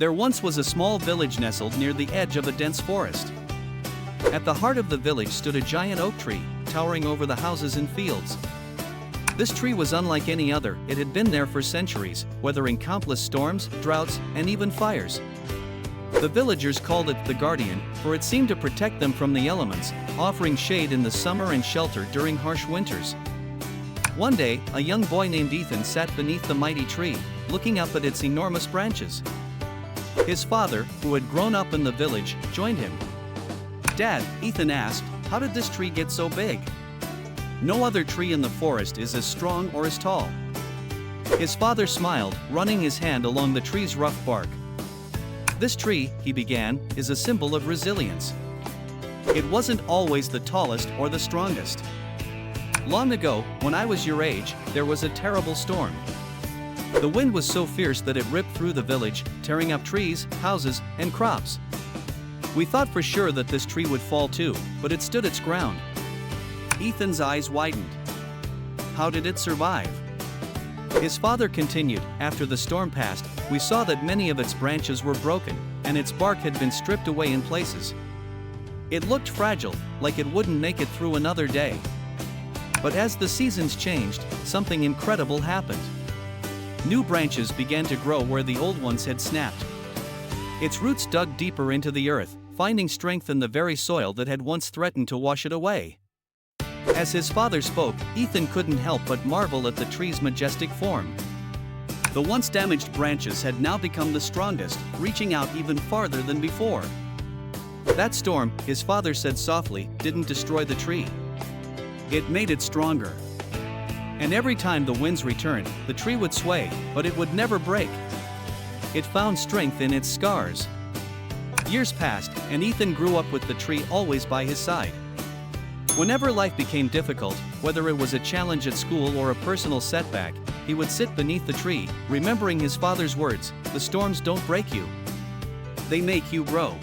There once was a small village nestled near the edge of a dense forest. At the heart of the village stood a giant oak tree, towering over the houses and fields. This tree was unlike any other. It had been there for centuries, weathering countless storms, droughts, and even fires. The villagers called it the Guardian, for it seemed to protect them from the elements, offering shade in the summer and shelter during harsh winters. One day, a young boy named Ethan sat beneath the mighty tree, looking up at its enormous branches. His father, who had grown up in the village, joined him. "Dad," Ethan asked, "how did this tree get so big? No other tree in the forest is as strong or as tall." His father smiled, running his hand along the tree's rough bark. "This tree," he began, "is a symbol of resilience. It wasn't always the tallest or the strongest. Long ago, when I was your age, there was a terrible storm. The wind was so fierce that it ripped through the village, tearing up trees, houses, and crops. We thought for sure that this tree would fall too, but it stood its ground." Ethan's eyes widened. How did it survive? His father continued, "After the storm passed, we saw that many of its branches were broken, and its bark had been stripped away in places. It looked fragile, like it wouldn't make it through another day. But as the seasons changed, something incredible happened. New branches began to grow where the old ones had snapped. Its roots dug deeper into the earth, finding strength in the very soil that had once threatened to wash it away." As his father spoke, Ethan couldn't help but marvel at the tree's majestic form. The once damaged branches had now become the strongest, reaching out even farther than before. That storm, his father said softly, didn't destroy the tree. It made it stronger. And every time the winds returned, the tree would sway, but it would never break. It found strength in its scars. Years passed, and Ethan grew up with the tree always by his side. Whenever life became difficult, whether it was a challenge at school or a personal setback, he would sit beneath the tree, remembering his father's words, "The storms don't break you. They make you grow."